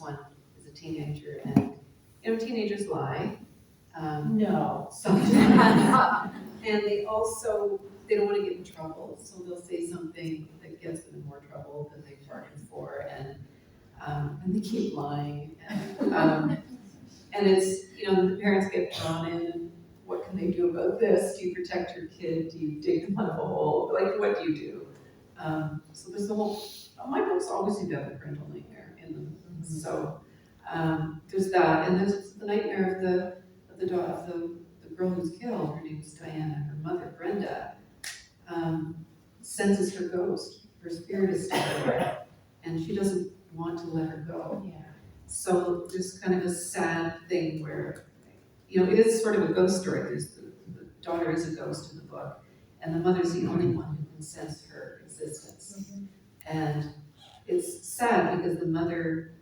one is a teenager, and teenagers lie. No. Sometimes. And they don't want to get in trouble, so they'll say something that gets them in more trouble than they bargained for, and they keep lying. And it's, the parents get drawn in. What can they do about this? Do you protect your kid? Do you dig them out of a hole? Like, what do you do? So there's the whole, my books always seem to have a parental nightmare in them. Mm-hmm. So there's that, and there's the nightmare of the girl who's killed. Her name's Diana. Her mother, Brenda, senses her ghost. Her spirit is still there, and she doesn't want to let her go. Yeah. So there's kind of a sad thing where, it is sort of a ghost story. The daughter is a ghost in the book, and the mother's the only one who can sense her existence. Mm-hmm. And it's sad because the mother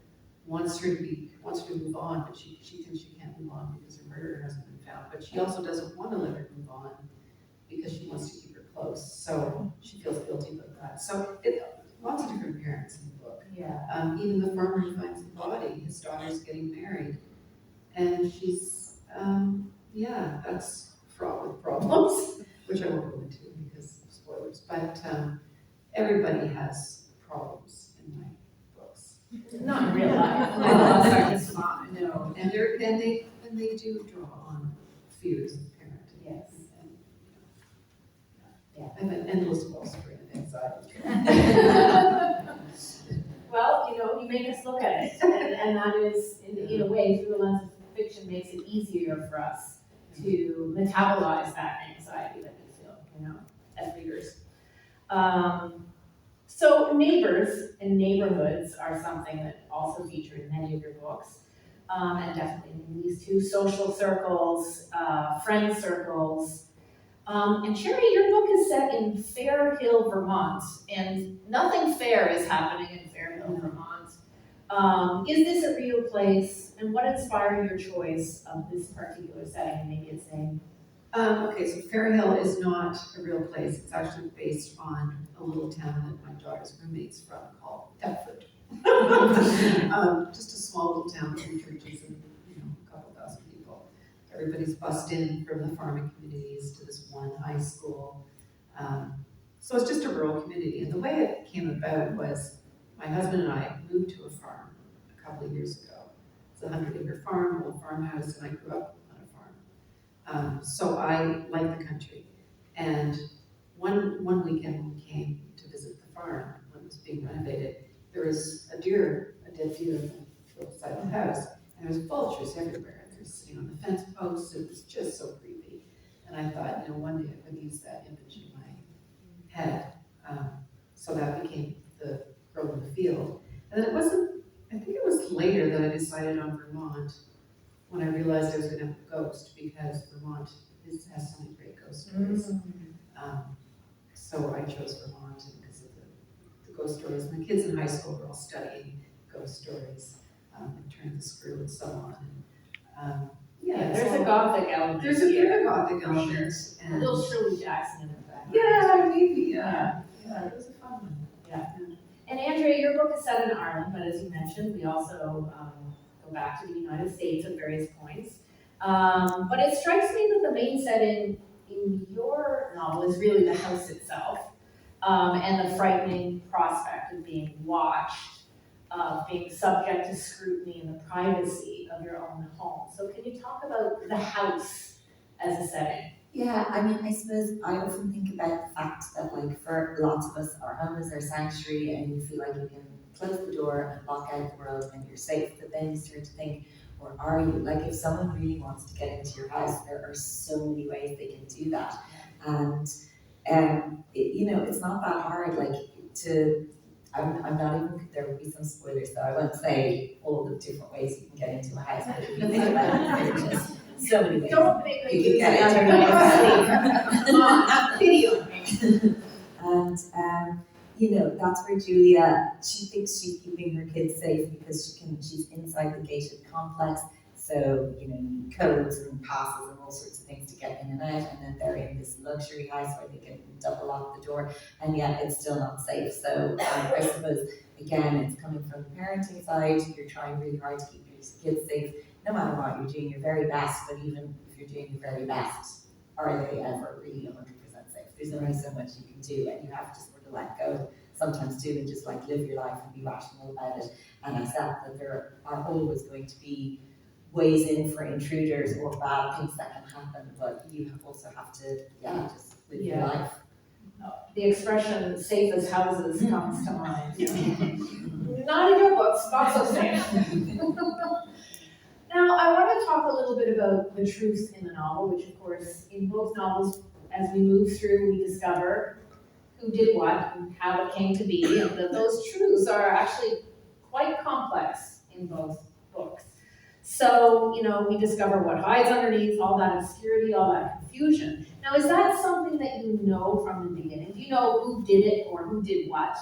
wants her to move on, but she thinks she can't move on because her murderer hasn't been found. But she also doesn't want to let her move on because she wants to keep her close. So she feels guilty about that. So lots of different parents in the book. Yeah. Even the farmer who finds the body, his daughter's getting married, and she's that's fraught with problems, which I won't go into because of spoilers. But everybody has problems in my books. Not in real life. It's fine. No, and they do draw on fears of parenting. Yes. I have an endless wellspring of anxiety. Well, you make us look at it, and that is, in a way, through the lens of fiction, makes it easier for us to metabolize that anxiety that we feel, as readers. So neighbors and neighborhoods are something that also feature in many of your books, and definitely in these two: social circles, friend circles. And Shari, your book is set in Fair Hill, Vermont, and nothing fair is happening in Fair Hill, Vermont. Is this a real place, and what inspired your choice of this particular setting and maybe its name? Okay, so Fair Hill is not a real place. It's actually based on a little town that my daughter's roommate's from called Thetford. Just a small little town with 2 churches and a couple thousand people. Everybody's bussed in from the farming communities to this one high school. So it's just a rural community. And the way it came about was my husband and I moved to a farm a couple of years ago. It's a 100-acre farm, old farmhouse, and I grew up on a farm. So I like the country. And one weekend when we came to visit the farm, when it was being renovated, there was a dead deer beside the house, and there was vultures everywhere. Sitting on the fence posts. It was just so creepy. And I thought, one day I could use that image in my head. So that became the Girl in the Field. And then I think it was later that I decided on Vermont when I realized I was going to have a ghost, because Vermont has so many great ghost stories. Mm-hmm. So I chose Vermont because of the ghost stories. My kids in high school were all studying ghost stories, and Turn the Screw and so on. There's a gothic element. There's a bit of a gothic element. Sure. And a little Shirley Jackson in the back. Yeah, maybe. Yeah, it was a fun one. Yeah. And Andrea, your book is set in Ireland, but as you mentioned, we also go back to the United States at various points. But it strikes me that the main setting in your novel is really the house itself, and the frightening prospect of being watched, being subject to scrutiny in the privacy of your own home. So can you talk about the house as a setting? Yeah, I suppose I often think about the fact that, for lots of us, our home is our sanctuary, and you feel like you can close the door and lock out the world and you're safe. But then you start to think, or are you? If someone really wants to get into your house, there are so many ways they can do that. And it's not that hard, I'm not even, there will be some spoilers, so I won't say all the different ways you can get into a house, but if you think about it, there's just so many ways Don't make me you can get into a house. Video. And that's where Julia, she thinks she's keeping her kids safe because she's inside the gated complex. So, you need codes and passes and all sorts of things to get in and out. And then they're in this luxury house where they can double lock the door, and yet it's still not safe. So I suppose again, it's coming from the parenting side, you're trying really hard to keep your kids safe, no matter what, you're doing your very best, but even if you're doing your very best, are they ever really 100% safe? There's only so much you can do, and you have to sort of let go sometimes too, and just like live your life and be rational about it, and accept that there are always going to be ways in for intruders or bad things that can happen, but you also have to, just live your life. The expression "safe as houses" comes to mind. Not in your books, not so safe. Now, I want to talk a little bit about the truth in the novel, which of course, in both novels, as we move through, we discover who did what and how it came to be, and that those truths are actually quite complex in both books. So, we discover what hides underneath all that obscurity, all that confusion. Now, is that something that you know from the beginning? Do you know who did it or who did what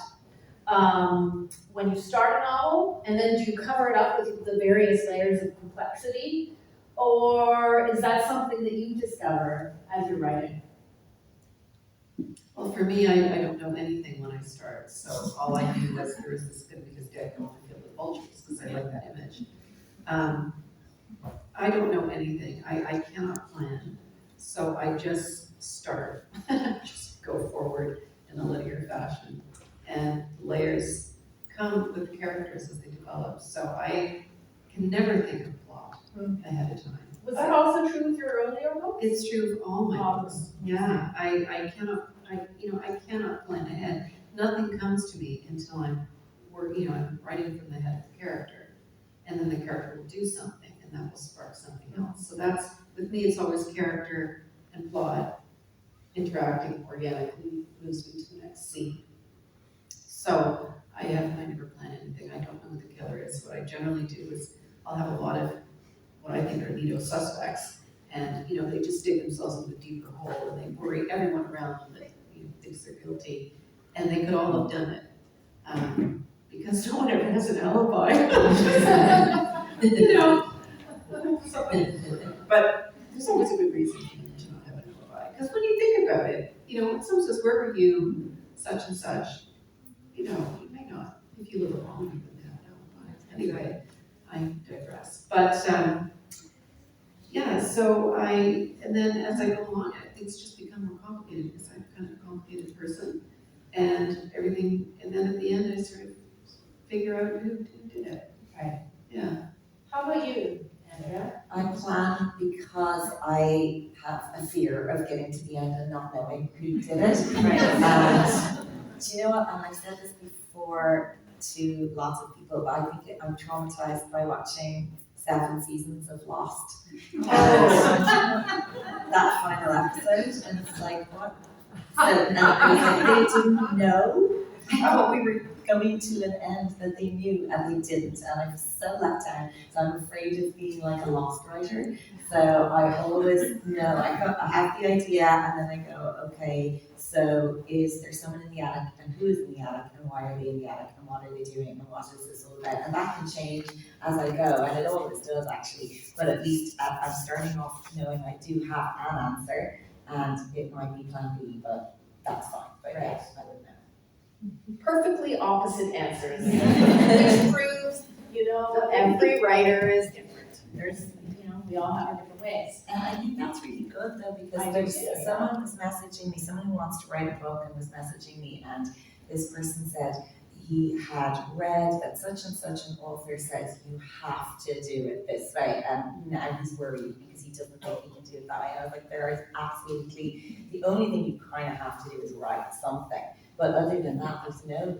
when you start a novel? And then do you cover it up with the various layers of complexity? Or is that something that you discover as you're writing? Well, for me, I don't know anything when I start, so all I knew was there was this going to be this dead girl in the field with vultures, because I like that image. I don't know anything. I cannot plan, so I just start, just go forward in a linear fashion, and layers come with the characters as they develop. So I can never think of plot ahead of time. Was that also true with your earlier books? It's true of all my books. Yeah, I cannot plan ahead. Nothing comes to me until I'm writing from the head of the character, and then the character will do something, and that will spark something else. So that's, with me, it's always character and plot interacting organically moves me to the next scene. So I never plan anything. I don't know who the killer is. What I generally do is I'll have a lot of what I think are neato suspects, and they just dig themselves into a deeper hole, and they worry everyone around them that thinks they're guilty, and they could all have done it because no one ever has an alibi. But there's always a good reason to not have an alibi, because when you think about it, when someone says, "Where were you, such and such?" You may not. If you live alone, you wouldn't have an alibi. Anyway, I digress. But so and then as I go along, things just become more complicated because I'm kind of a complicated person, and everything. And then at the end, I sort of figure out who did it. Right. Yeah. How about you, Andrea? I plan because I have a fear of getting to the end and not knowing who did it. Right. And do you know what? And I've said this before to lots of people, but I think I'm traumatized by watching 7 seasons of Lost. And that final episode, and it's like, what? So, and I was like, they didn't know. I thought we were going to an end that they knew, and they didn't, and I'm so let down. So I'm afraid of being like a Lost writer. So I always know, I have the idea, and then I go, okay, so is there someone in the attic, and who is in the attic, and why are they in the attic, and what are they doing, and what is this all about? And that can change as I go, and it always does actually, but at least I'm starting off knowing I do have an answer, and it might be plan B, but that's fine, but yes, I would know. Perfectly opposite answers, which proves, every writer is different. There's, we all have our different ways. And I think that's really good though, because I do there's too, someone was messaging me, someone who wants to write a book and was messaging me, and this person said he had read that such and such an author says you have to do it this way, and now he's worried because he doesn't think he can do it that way. And I was like, there is absolutely, the only thing you kind of have to do is write something. But other than that, there's no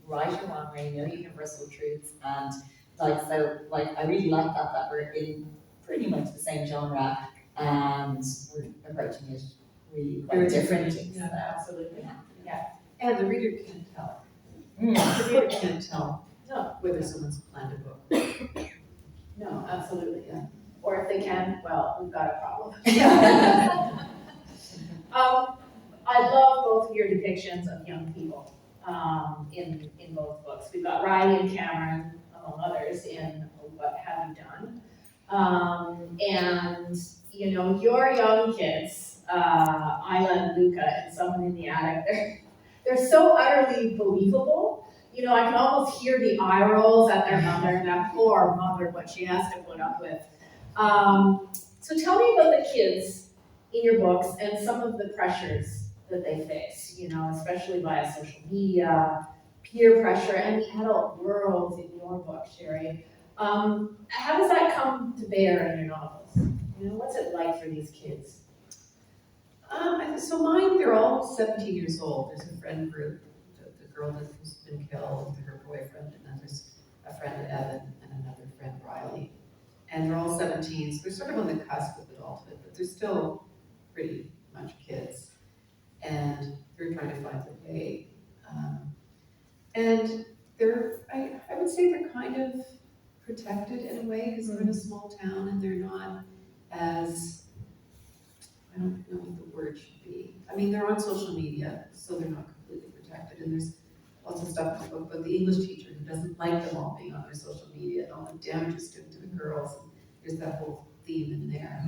right or wrong way, no universal truths, and I really like that we're in pretty much the same genre, and we're approaching it really quite differently. Yeah, absolutely. Yeah. And the reader can't tell. The reader can't tell whether someone's planned a book. No, absolutely. Yeah. Or if they can, well, we've got a problem. I love both of your depictions of young people in both books. We've got Riley and Cameron, among others, in What Have You Done? And, your young kids, Isla and Luca and Someone in the Attic, they're so utterly believable you know, I can almost hear the eye rolls at their mother, that poor mother, what she has to put up with. So tell me about the kids in your books and some of the pressures that they face, you know, especially via social media, peer pressure, and the adult world in your book, Shari. How does that come to bear in your novels? You know, what's it like for these kids? So mine, they're all 17 years old. There's a friend group, the girl who's been killed, her boyfriend, and then there's a friend Evan and another friend Riley. And they're all 17, so they're sort of on the cusp of adulthood, but they're still pretty much kids. And they're trying to find their way. And I would say they're kind of protected in a way, because they're in a small town and they're not as, I don't know what the word should be. I mean, they're on social media, so they're not completely protected. And there's lots of stuff in the book about the English teacher who doesn't like them all being on their social media and all the damages to the girls. And there's that whole theme in there.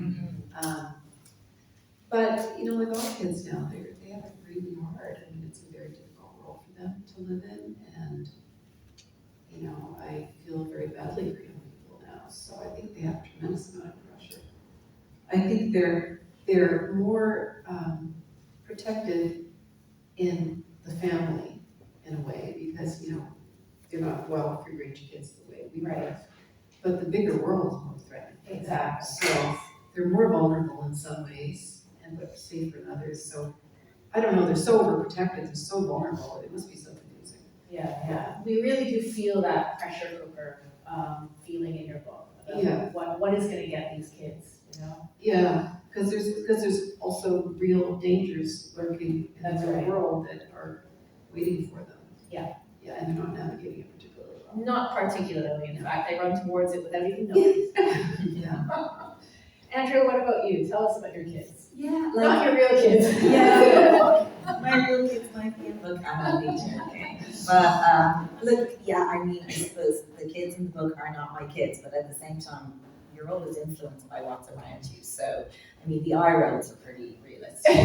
But, you know, like all kids now, they have it really hard. I mean, it's a very difficult world for them to live in. And, you know, I feel very badly for young people now. So I think they have a tremendous amount of pressure. I think they're more protected in the family in a way, because, you know, they're not well free range kids the way we were. But the bigger world is more threatening. Exactly. So they're more vulnerable in some ways, but safer in others. So I don't know, they're so overprotected, they're so vulnerable, it must be so confusing. Yeah. We really do feel that pressure cooker feeling in your book. What is going to get these kids, you know? Yeah, because there's also real dangers lurking in the world that are waiting for them. Yeah, and they're not navigating it particularly well. Not particularly, in fact, they run towards it without even knowing. Yeah. Andrea, what about you? Tell us about your kids. Yeah, Not your real kids. Yeah, my real kids might be in the book, I'm not joking. But look, yeah, I mean, I suppose the kids in the book are not my kids, but at the same time, you're always influenced by what's around you. So, I mean, the eye rolls are pretty realistic.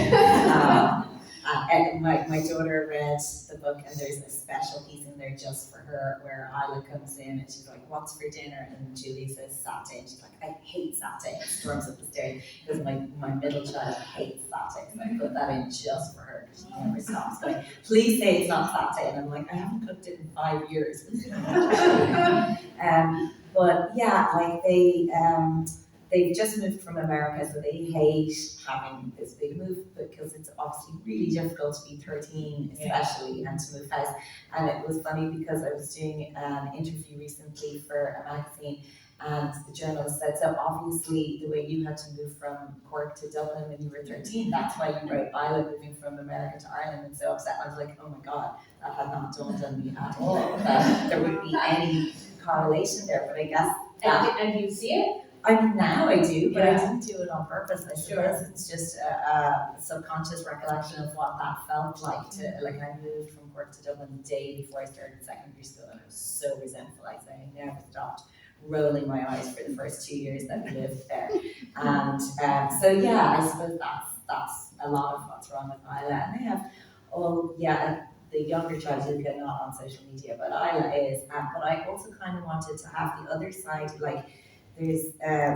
And my daughter read the book, and there's a special piece in there just for her where Isla comes in and she's like, "What's for dinner?" And Julie says satay, and she's like, "I hate satay," and storms up the stairs because my middle child hates satay. So I put that in just for her because she never stops going, "Please say it's not satay," and I'm like, "I haven't cooked it in 5 years." But yeah, like they've just moved from America, so they hate having this big move because it's obviously really difficult to be 13, especially, and to move house. And it was funny because I was doing an interview recently for a magazine, and the journalist said, "So obviously the way you had to move from Cork to Dublin when you were 13, that's why you wrote Isla moving from America to Ireland and so upset." I was like, "Oh my God, that had not dawned on me at all, that there would be any correlation there." But I guess And you see it? I mean, now I do, but I didn't do it on purpose. I suppose it's just a subconscious recollection of what that felt like. I moved from Cork to Dublin the day before I started secondary school, and I was so resentful. I never stopped rolling my eyes for the first 2 years that we lived there. And so yeah, I suppose that's a lot of what's wrong with Isla. And they have the younger child, Luca, not on social media, but Isla is. But I also kind of wanted to have the other side, like. There's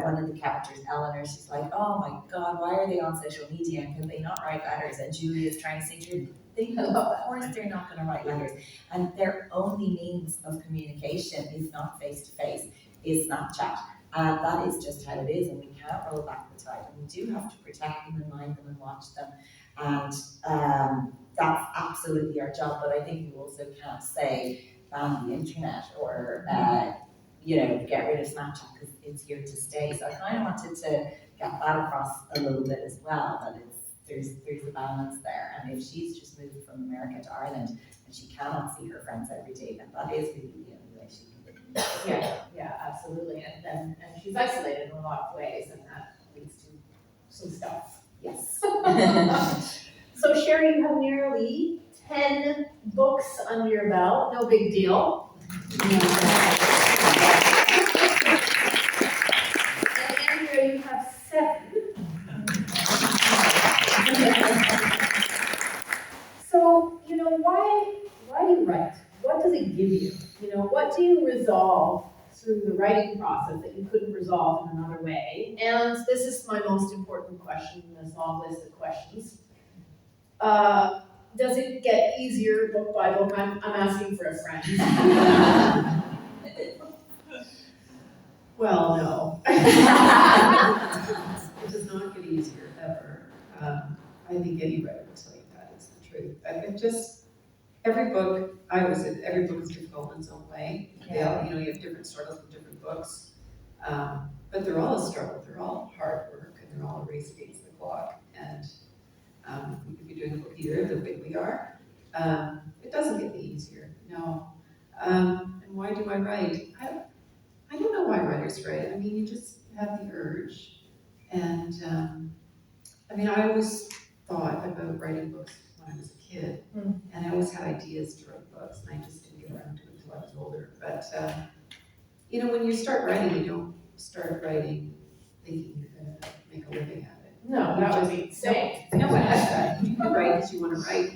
one of the characters, Eleanor, she's like, "Oh my God, why are they on social media? And can they not write letters?" And Julie is trying to say to her, of course they're not going to write letters. And their only means of communication is not face-to-face, is Snapchat. And that is just how it is, and we can't roll back the tide. And we do have to protect them and mind them and watch them. And that's absolutely our job, but I think we also can't say ban the internet or get rid of Snapchat because it's here to stay. So I kind of wanted to get that across a little bit as well, that there's a balance there. And if she's just moved from America to Ireland and she cannot see her friends every day, then that is really the only way she can live. Yeah, absolutely. And she's isolated in a lot of ways, and that leads to some stuff. Yes. So Shari, you have nearly 10 books under your belt. No big deal. And Andrea, you have 7. So, why do you write? What does it medium. You know, what do you resolve through the writing process that you couldn't resolve in another way? And this is my most important question in this long list of questions. Does it get easier book by book? I'm asking for a friend. Well, no. It does not get easier ever. I think any writer would tell you that is the truth. It just, every book, every book is difficult in its own way. They all, you have different struggles with different books. But they're all a struggle, they're all hard work, and they're all a race against the clock. And if you're doing a book either the way we are, it doesn't get any easier, no. And why do I write? I don't know why writers write. I mean, you just have the urge. And I always thought about writing books when I was a kid. And I always had ideas to write books, and I just didn't get around to it until I was older. But, when you start writing, you don't start writing thinking you're going to make a living at it. No, that would be insane. No one has that. You write because you want to write,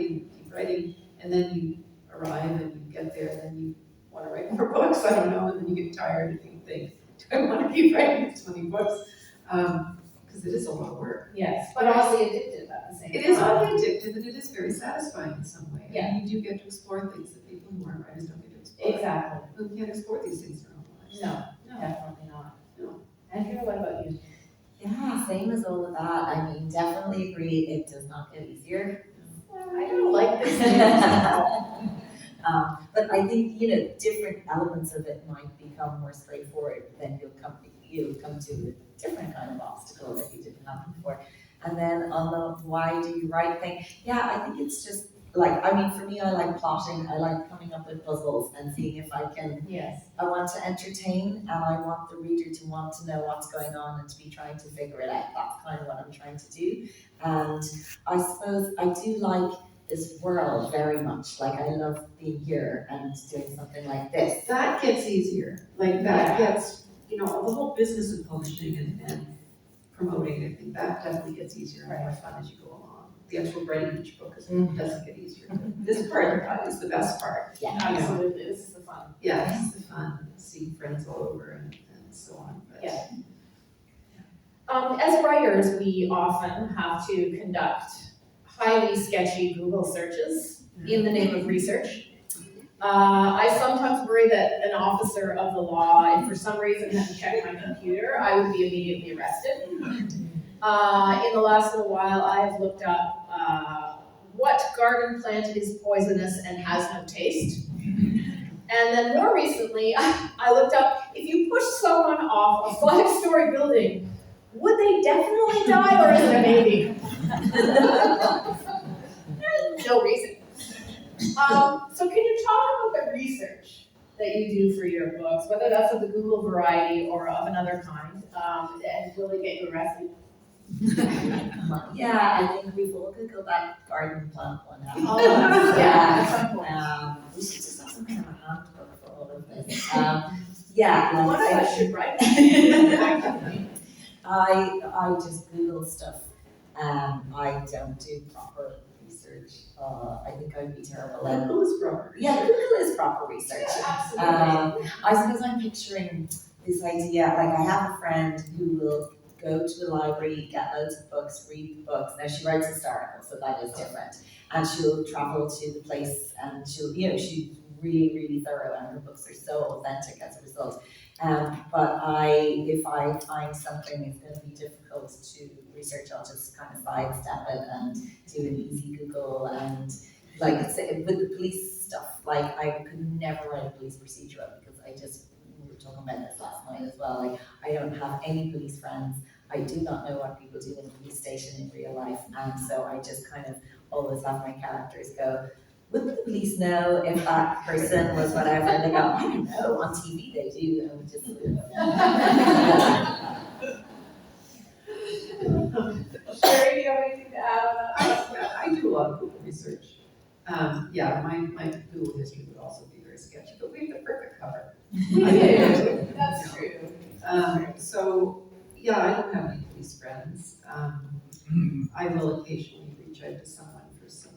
you keep writing, and then you arrive and you get there, and then you want to write more books, I don't know, and then you get tired and you think, do I want to keep writing this many books? Because it is a lot of work. Yes, but also addictive at the same time. It is oddly addictive, and it is very satisfying in some way. Yeah. And you do get to explore things that people who aren't writers don't get to explore. Exactly. Who can't explore these things in their own lives. No, No. definitely not. No. Andrea, what about you? Yeah, same as all of that. I mean, definitely agree, it does not get easier. I don't like this. But I think, different elements of it might become more straightforward, then you'll come to a different kind of obstacle that you didn't have before. And then on the why do you write thing, yeah, I think it's just for me, I like plotting, I like coming up with puzzles and seeing if I can, Yes. I want to entertain and I want the reader to want to know what's going on and to be trying to figure it out. That's kind of what I'm trying to do. And I suppose I do like this world very much. Like I love being here and doing something like this. That gets easier. That gets, the whole business of publishing and promoting, I think that definitely gets easier and more fun as you go along. The actual writing each book doesn't get easier. This part is the best part. Yeah. Absolutely, this is the fun. Yeah, this is the fun, seeing friends all over and so on. But, Yeah. As writers, we often have to conduct highly sketchy Google searches in the name of research. I sometimes worry that an officer of the law, if for some reason hadn't checked my computer, I would be immediately arrested. In the last little while, I have looked up what garden plant is poisonous and has no taste. And then more recently, I looked up, if you push someone off a 5-story building, would they definitely die or is it a maybe? No reason. So can you talk about the research that you do for your books, whether that's of the Google variety or of another kind, and will it get you arrested? Yeah, I think we've all could go that garden plant one out. Oh, yeah, at some point. We should just have some kind of a handbook for all of this. One of us should write. I just Google stuff. I don't do proper research. I think I'd be terrible at. Google is proper. Yeah, Google is proper research. Absolutely. I suppose I'm picturing this idea, I have a friend who will go to the library, get loads of books, read the books. Now she writes historical, so that is different. And she'll travel to the place and she's really, really thorough and her books are so authentic as a result. But if I find something that's going to be difficult to research, I'll just kind of sidestep it and do an easy Google. And with the police stuff, I could never write a police procedural because we were talking about this last night as well. I don't have any police friends. I do not know what people do in a police station in real life. And so I just kind of always have my characters go, would the police know if that person was whatever? And they go, I don't know, on TV they do. And we just Shari, do you have anything to add on that? I do a lot of Google research. My Google history would also be very sketchy, but we have the perfect cover. We do. That's true. I don't have any police friends. I will occasionally reach out to someone for some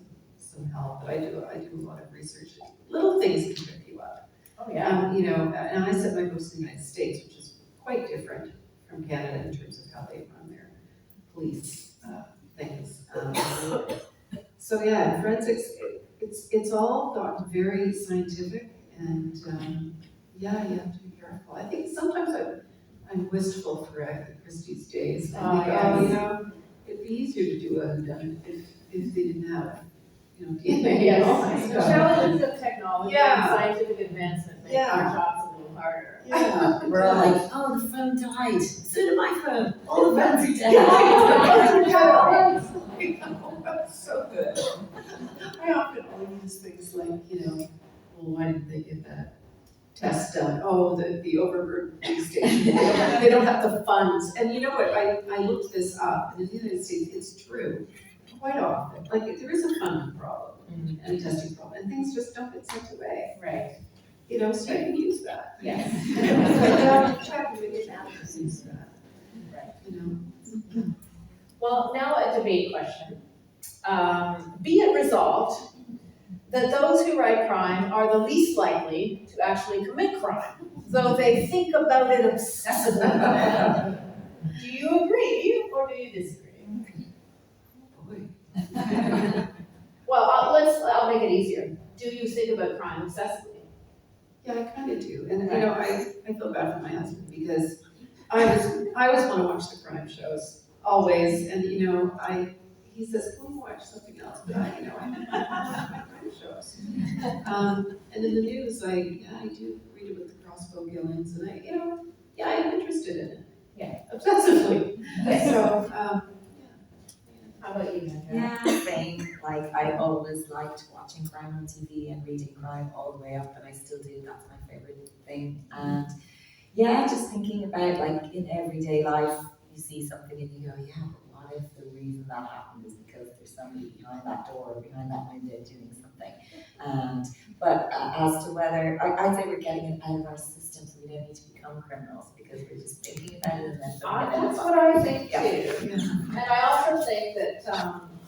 help, but I do a lot of research little things can trip you up. Oh, yeah. You know, and I set my books in the United States, which is quite different from Canada in terms of how they run their police things. So yeah, forensics, it's all gotten very scientific, and yeah, you have to be careful. I think sometimes I'm wistful for Agatha Christie's days. I think, yes. you know, it'd be easier to do a whodunit if they didn't have, you know, DNA. Yes, the stuff. challenges of technology and Yeah. scientific advancement make our jobs a little harder. Yeah, We're all like, oh, the phone died. So did my phone. All the phones are dead. That's so good. I often only use things like, you know, well, why didn't they get that test done? Oh, the overburdened police station. They don't have the funds. And you know what? I looked this up, and in the United States, it's true. Quite often, like there is a funding problem and a testing problem, and things just don't get sent away. Right. You know, so you can use that. Yes. Check with your analysis, use that. Right. You know. Well, now a debate question. Be it resolved that those who write crime are the least likely to actually commit crime, though they think about it obsessively. Do you agree or do you disagree? Well, I'll make it easier. Do you think about crime obsessively? Yeah, I kind of do, and you know, I feel bad for my husband because I always want to watch the crime shows, always, and you know, he says, "Can we watch something else?" But I watch my crime shows. And in the news, I do read about the crossbow killings, and I'm interested in it. Yeah, obsessively. So, how about you, Andrea? Yeah, same. Like, I always liked watching crime on TV and reading crime all the way up, and I still do. That's my favorite thing. And yeah, just thinking about, like, in everyday life, you see something and you go, yeah, but what if the reason that happened is because there's somebody behind that door or behind that window doing something? But as to whether, I'd say we're getting it out of our system, so we don't need to become criminals because we're just thinking about it and then putting it in. That's what I think too. yeah. And I also think that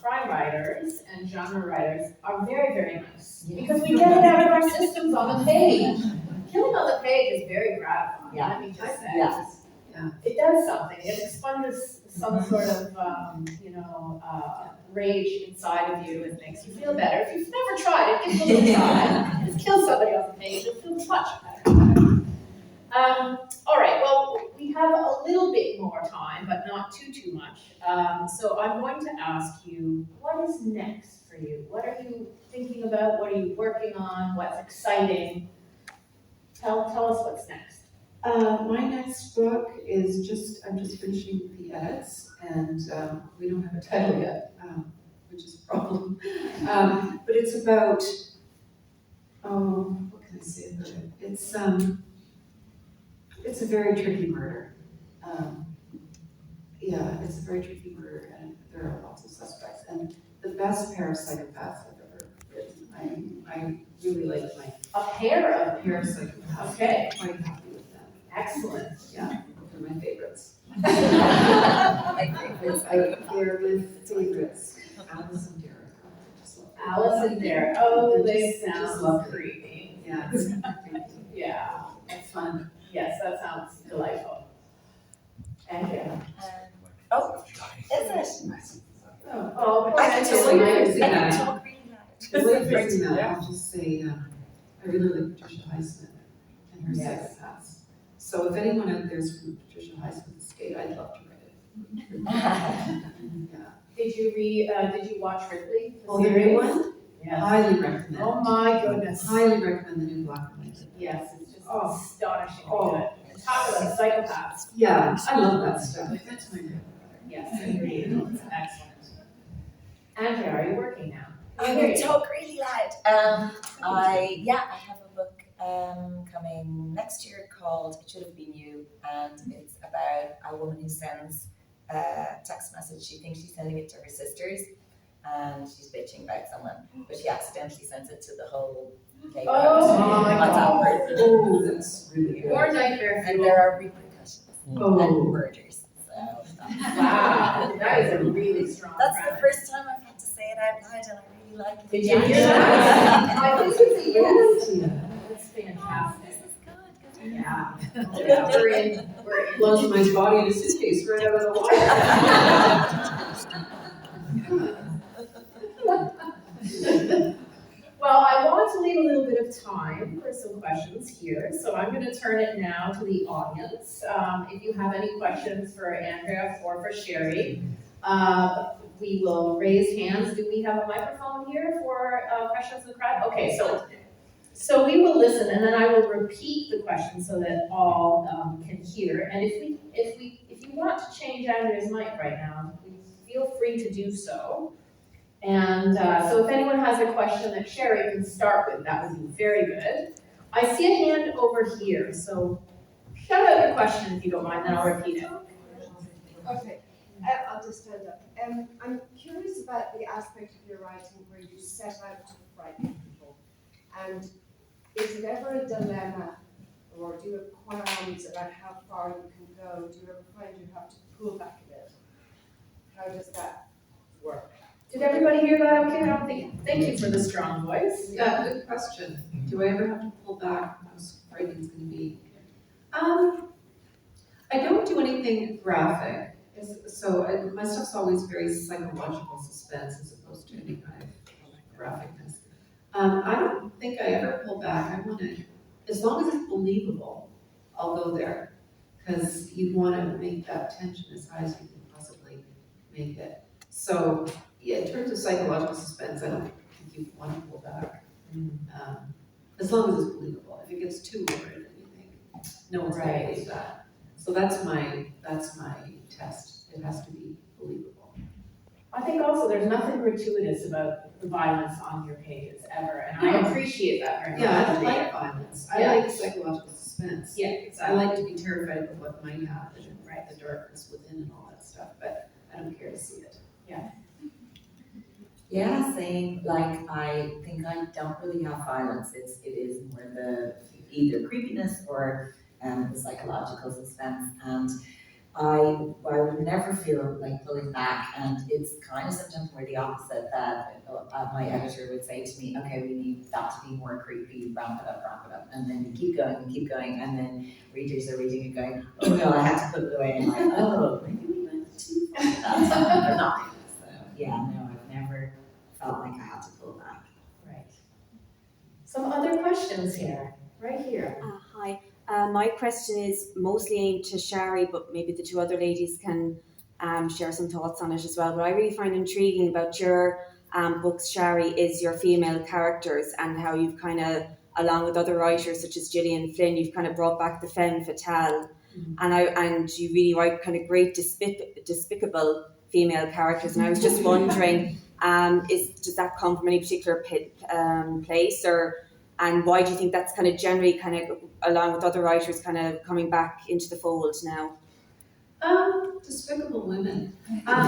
crime writers and genre writers are very, very nice because we get it out of our systems on the page. Killing on the page is very gratifying. Yeah. Let me just say. Yes. Yeah. It does something. It expunges some sort of, rage inside of you and makes you feel better. If you've never tried it, give it a little try. Just kill somebody on the page. You'll feel much better. All right. Well, we have a little bit more time, but not too much. So I'm going to ask you, what is next for you? What are you thinking about? What are you working on? What's exciting? Tell us what's next. My next book is I'm just finishing the edits, and we don't have a title yet, which is a problem. But it's about, what can I say about it? It's a very tricky murder. It's a very tricky murder, and there are lots of suspects. And the best pair of psychopaths I've ever written. I really like A pair of. a pair of psychopaths. Okay. I'm quite happy with them. Excellent. Yeah, they're my favorites. My favorites. They're my favorites. Alice and Derek. I just love them. Alice and Derek. Oh, they Just sound love them. creepy. Yeah, it's creepy. Yeah. It's fun. Yes, that sounds delightful. Andrea. Is it? Oh, Oh, I can just talk like really fixing that. talk really the loud. way of fixing that, I'll just say, I really like Patricia Highsmith and her Yes. psychopaths. So if anyone out there is from Patricia Highsmith's estate, I'd love to write it. Yeah. Did you watch Ripley? the Oh, the series? new one? Yes. Highly recommend. Oh my goodness. Highly recommend the new Black and White. Yes, it's just Oh. astonishingly Oh. good. And talk about psychopaths. Yeah, I love that stuff. That's my favorite. Yes, agreed. It's excellent. Andrea, are you working now? I can talk really loud. I have a book coming next year called It Should Have Been You, and it's about a woman who sends a text message. She thinks she's sending it to her sisters, and she's bitching about someone, but she accidentally sends it to the whole gay Oh my WhatsApp God. person. Oh, that's really good. More nightmare And fuel. there are repercussions Oh. and murders. So Wow, that is a really strong that's the premise. first time I've had to say it out loud, and I really really like it. Did you hear that? I think it's a yes. That's fantastic. This is good. Yeah. Yeah, we're in. Launching my body in a suitcase right out of the water. Well, I want to leave a little bit of time for some questions here, so I'm going to turn it now to the audience. If you have any questions for Andrea or for Shari, we will raise hands. Do we have a microphone here for questions in the crowd? Okay, so we will listen, and then I will repeat the question so that all can hear. And if you want to change Andrea's mic right now, feel free to do so. And so if anyone has a question that Shari can start with, that would be very good. I see a hand over here, so shout out your question if you don't mind, then I'll repeat it. Okay, I'll just stand up. I'm curious about the aspect of your writing where you set out to frighten people. And is it ever a dilemma, or do you have qualms about how far you can go? Do you ever find you have to pull back a bit? How does that work? Did everybody hear that okay? I don't think, thank you for the strong voice. Yeah, good question. Do I ever have to pull back? How frightening it's going to be? I don't do anything graphic, my stuff's always very psychological suspense as opposed to any kind of graphicness. I don't think I ever pull back. I want to, as long as it's believable, I'll go there, because you want to make that tension as high as you can possibly make it. So, yeah, in terms of psychological suspense, I don't think you want to pull back. As long as it's believable. If it gets too lurid, then you think, no one's going to believe that. So that's my test. It has to be believable. I think also there's nothing gratuitous about the violence on your pages ever, and I appreciate that very much. Yeah, I don't like violence. I like psychological suspense. Yeah, I exactly. like to be terrified of what might happen, and the darkness within and all that stuff, but I don't care to see it. Yeah, same. Like, I think I don't really have violence. It is more the either creepiness or the psychological suspense. And I would never feel like pulling back. And it's kind of sometimes more the opposite, that my editor would say to me, okay, we need that to be more creepy, ramp it up. And then you keep going. And then readers are reading and going, oh no, I had to put it away. And I'm like, oh, maybe we went too far. That's not. So yeah, no, I've never felt like I had to pull back. Right. Some other questions here, right here. Hi. My question is mostly aimed to Shari, but maybe the two other ladies can share some thoughts on it as well. What I really find intriguing about your books, Shari, is your female characters and how you've kind of, along with other writers such as Gillian Flynn, you've kind of brought back the femme fatale. And you really write kind of great despicable female characters. And I was just wondering, does that come from any particular place, and why do you think that's kind of generally kind of, along with other writers, kind of coming back into the fold now? Despicable women. Well,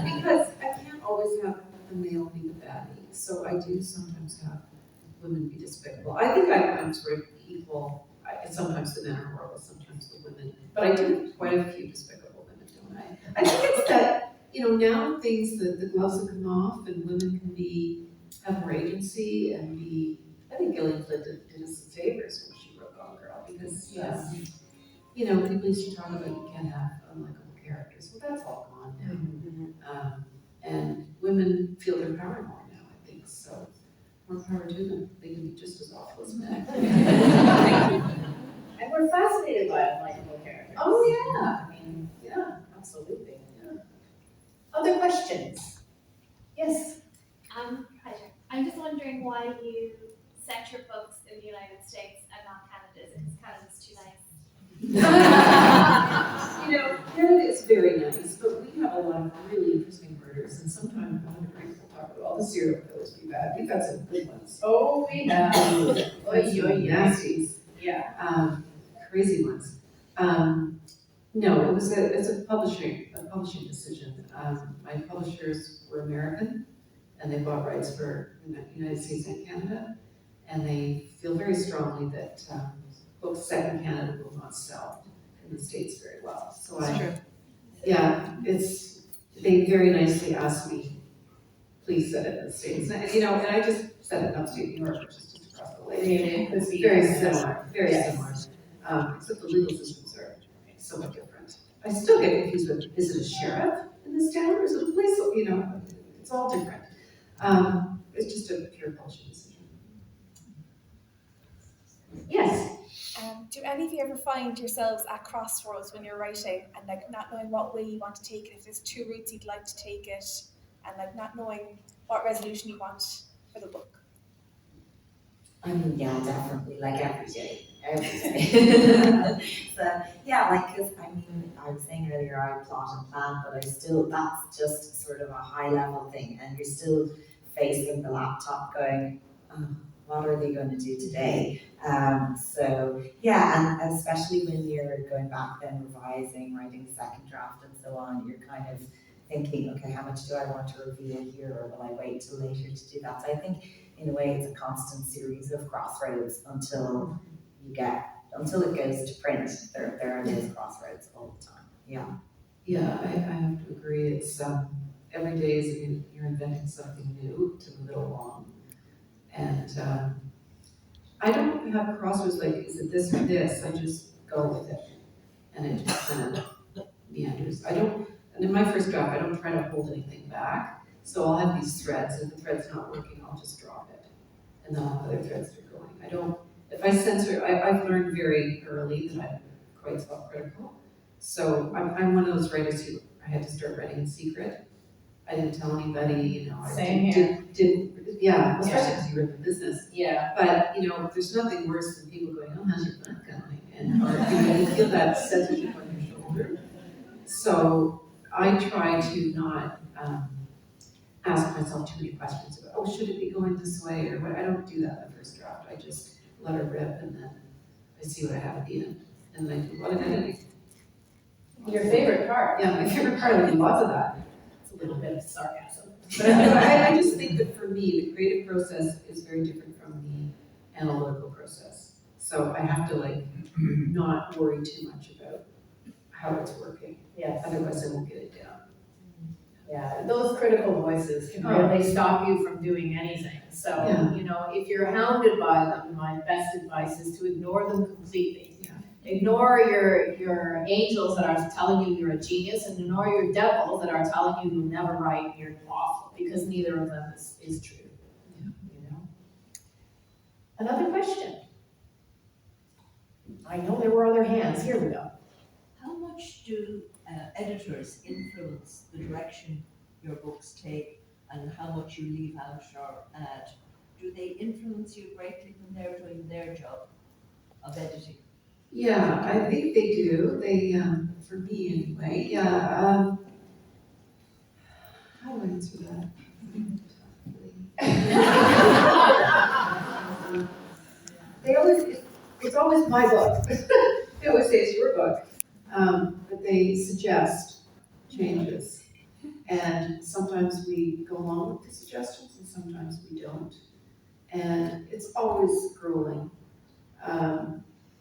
because I can't always have the male be the baddie, so I do sometimes have women be despicable. I think I'm sort of equal. Sometimes the men are horrible, sometimes the women, but I do have quite a few despicable women, don't I? I think it's that, now things, the gloves have come off and women can have more agency and be, I think Gillian Flynn did us some favors when she wrote Gone Girl, because, people used to talk about you can't have unlikable characters. Well, that's all gone now. And women feel their power more now, I think, so more power to them. They can be just as awful as men. And we're fascinated by unlikable characters. Oh, yeah. I mean, yeah, absolutely. Yeah. Other questions? Yes. Hi, I'm just wondering why you set your books in the United States and not Canada. Is it because Canada's too nice? Canada is very nice, but we have a lot of really interesting murders, and sometimes one of the great will talk about all the serial killers we've had. We've had some good ones. Oh, we have. Nasties. Yeah. Crazy ones. No, it's a publishing decision. My publishers were American, and they bought rights for the United States and Canada, and they feel very strongly that books set in Canada will not sell in the States very well. So That's true. they very nicely asked me please set it in the States. And, and I just set it in upstate New York, which is just across the lake. It could It's be very in there. similar, very Yes. similar. Except the legal systems are somewhat different. I still get confused with, is it a sheriff in this town or is it a police, it's all different. It's just a pure culture decision. Yes. Do any of you ever find yourselves at crossroads when you're writing and like not knowing what way you want to take it, if there's two routes you'd like to take it, and like not knowing what resolution you want for the book? I mean, yeah, definitely, like every day, so, yeah, like, cause I mean, I was saying earlier, I plot and plan, but that's just sort of a high level thing, and you're still facing the laptop going, oh, what are they going to do today? So, yeah, and especially when you're going back then, revising, writing a second draft and so on, you're kind of thinking, okay, how much do I want to reveal here, or will I wait till later to do that? So I think, in a way, it's a constant series of crossroads until it goes to print. There are those crossroads all the time. Yeah. Yeah, I have to agree. It's every day is you're inventing something new to move it along, and I don't have crossroads like is it this or this. I just go with it, and it just kind of meanders. And in my first draft, I don't try to hold anything back. So I'll have these threads. If the thread's not working, I'll just drop it, and then I'll have other threads that are going. If I censor, I've learned very early that I'm quite self-critical. So I'm one of those writers who I had to start writing in secret. I didn't tell anybody, Same here. Yeah, especially because you were in the business. Yeah. But, there's nothing worse than people going, oh, how's your butt going? And, or, you feel that censorship on your shoulder. So I try to not ask myself too many questions about, oh, should it be going this way or what? I don't do that in the first draft. I just let it rip and then I see what I have at the end. And then I do a lot of editing. Your favorite part? Yeah, my favorite part, I do lots of that. It's a little bit of sarcasm. But I just think that for me, the creative process is very different from the analytical process. So I have to not worry too much about how it's working. Yes. Otherwise I won't get it down. Yeah, those critical voices can really stop you from doing anything. So, if you're hounded by them, my best advice is to ignore them completely. Yeah. Ignore your angels that are telling you you're a genius, and ignore your devils that are telling you you'll never write and you're awful, because neither of them is true. Yeah. Another question. I know there were other hands. Here we go. How much do editors influence the direction your books take and how much you leave out or add? Do they influence you greatly when they're doing their job of editing? Yeah, I think they do. They, for me anyway, yeah. How do I answer that? It's always my book. They always say it's your book. But they suggest changes. And sometimes we go along with the suggestions and sometimes we don't. And it's always grueling.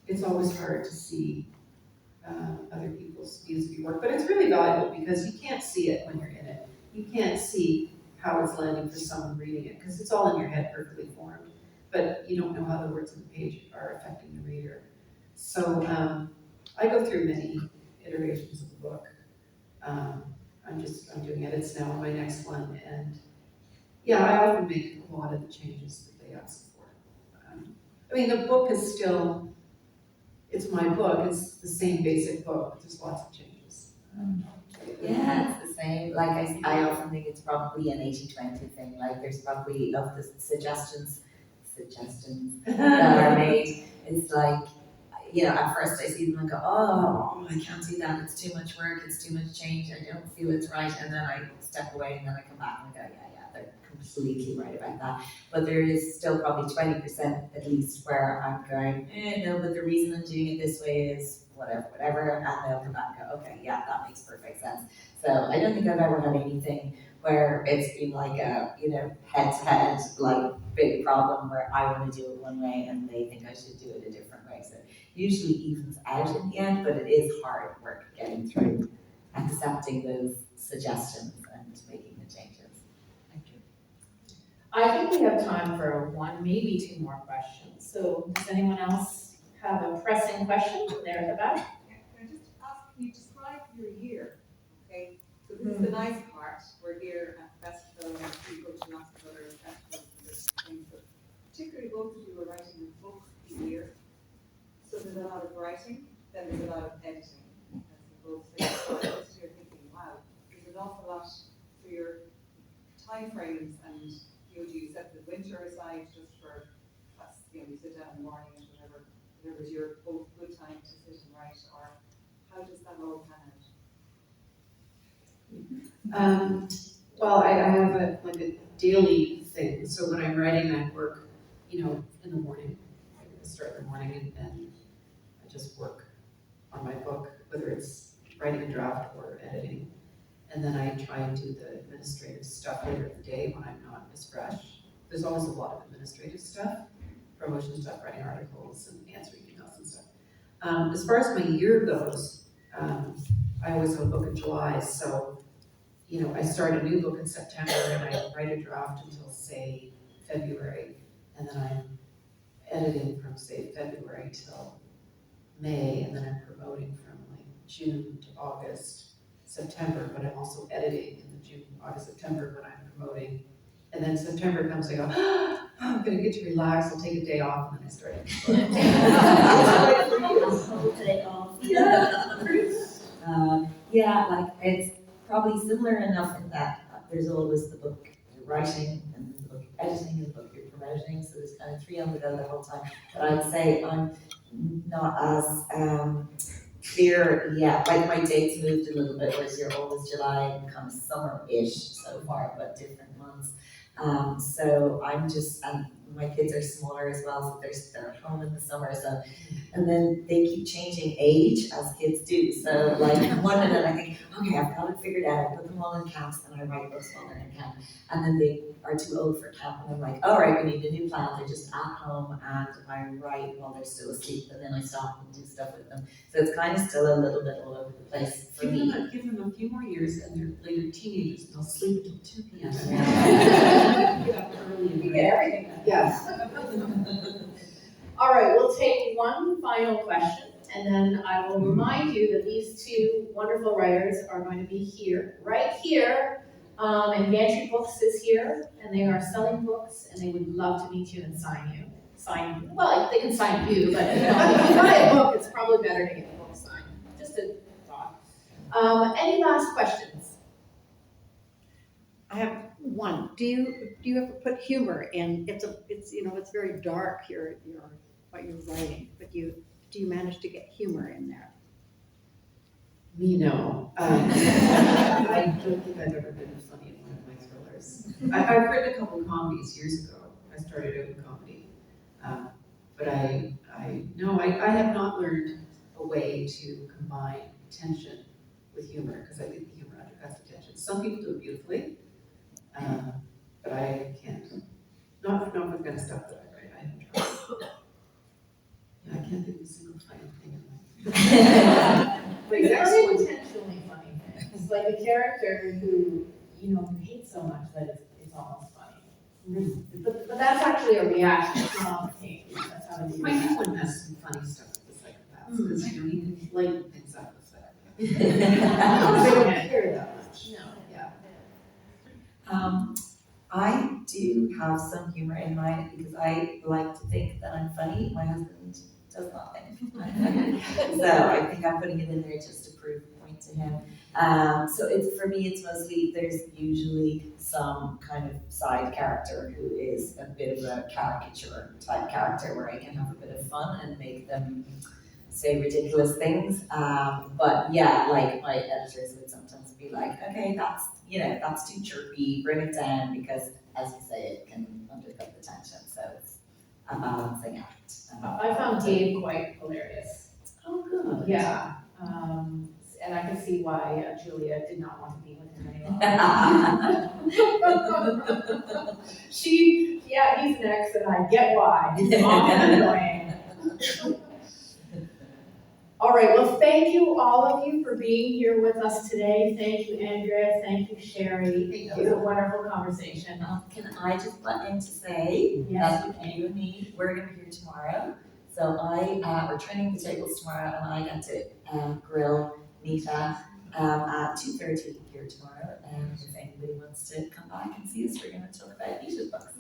It's always hard to see other people's views of your work, but it's really valuable because you can't see it when you're in it. You can't see how it's landing for someone reading it because it's all in your head perfectly formed, but you don't know how the words on the page are affecting the reader. So I go through many iterations of the book. I'm doing edits now on my next one, and yeah, I often make a lot of the changes that they ask for. The book is still, it's my book, it's the same basic book, but there's lots of changes. Yeah, it's the same. Like I often think it's probably an 80-20 thing. Like there's probably of the suggestions that are made. It's like, at first I see them and go, oh, I can't do that. It's too much work. It's too much change. I don't feel it's right. And then I step away and then I come back and I go, yeah, they're completely right about that. But there is still probably 20% at least where I'm going, no, but the reason I'm doing it this way is whatever, and they'll come back and go, okay, yeah, that makes perfect sense. So I don't think I've ever had anything where it's been like a, head-to-head, like, big problem where I want to do it one way and they think I should do it a different way. So it usually evens out in the end, but it is hard work getting through accepting those suggestions and making the changes. Thank you. I think we have time for one, maybe two more questions. So does anyone else have a pressing question? There at the back. Can I just ask, can you describe your year? Okay, so this is the nice part. We're here at the festival and we go to lots of other festivals and different things, but particularly both of you are writing a book a year. So there's a lot of writing, then there's a lot of editing. As you both say, so you're thinking, wow, there's an awful lot. So your time frames and do you set the winter aside just for us, you sit down in the morning and whatever's your both good time to sit and write, or how does that all pan out? Well, I have a daily thing. So when I'm writing, I work, in the morning. I start in the morning and I just work on my book, whether it's writing a draft or editing. And then I try and do the administrative stuff later in the day when I'm not as fresh. There's always a lot of administrative stuff, promotion stuff, writing articles and answering emails and stuff. As far as my year goes, I always have a book in July, so I start a new book in September and I write a draft until say February, and then I'm editing from say February till May, and then I'm promoting from like June to August, September, but I'm also editing in the June, August, September when I'm promoting. And then September comes, I go, oh, I'm gonna get to relax, I'll take a day off, and then I start. Day off. Yeah, like it's probably similar enough in that there's always the book you're writing and the book you're editing and the book you're promoting, so there's kind of three on the go the whole time. But I'd say I'm not as clear yet. Like my dates moved a little bit, whereas you're always July and kind of summer-ish so far, but different months. So I'm just, and my kids are smaller as well, so they're at home in the summer, so, and then they keep changing age as kids do. So like one minute I think, okay, I've got it figured out, I put them all in camps and I write books while they're in camp. And then they are too old for camp and I'm like, all right, we need a new plan. They're just at home and I write while they're still asleep and then I stop and do stuff with them. So it's kind of still a little bit all over the place for me. Give them a few more years and they're later teenagers and they'll sleep until 2 p.m. Get up early and You get everything done. Yes. All right, we'll take one final question, and then I will remind you that these two wonderful writers are going to be here, right here, and Gantry Books is here, and they are selling books, and they would love to meet you and sign you. Well, they can sign you, but if you buy a book, it's probably better to get the book signed. Just a thought. Any last questions? I have one. Do you ever put humor in? It's very dark your what you're writing, but do you manage to get humor in there? Me, no. I don't think I've ever been funny in one of my thrillers. I've written a couple comedies years ago. I started out in comedy. But I have not learned a way to combine tension with humor, because I think the humor undercuts the tension. Some people do it beautifully, but I can't. Not for the kind of stuff that I write. I haven't tried. Yeah, I can't think of a single funny thing in my But very intentionally funny things, like a character who hates so much that it's almost funny. But that's actually a reaction, it's not a hate. That's how it is. My new one has some funny stuff with the psychopaths, because you can lighten things up with psychopaths. They don't care that much. No. Yeah. I do have some humor in mine because I like to think that I'm funny. My husband does not think I'm funny. So I think I'm putting it in there just to prove a point to him. So for me, it's mostly, there's usually some kind of side character who is a bit of a caricature type character where I can have a bit of fun and make them say ridiculous things. But yeah, like my editors would sometimes be like, okay, that's too chirpy, bring it down, because as you say, it can undercut the tension. So it's a balancing act. I found Dave quite hilarious. Oh, good. Yeah. And I can see why Julia did not want to be with him any longer. He's an ex, and I get why. He's often annoying. All right, well, thank thank you, all of you, for being here with us today. Thank you, Andrea. Thank you, Shari. It was a wonderful conversation. Can I just butt in to say Yes, that you and me, we're gonna be here tomorrow. So we're turning the tables tomorrow and I get to grill Nita at 2:30 here tomorrow. If anybody wants to come back and see us, we're gonna talk about Nita's books.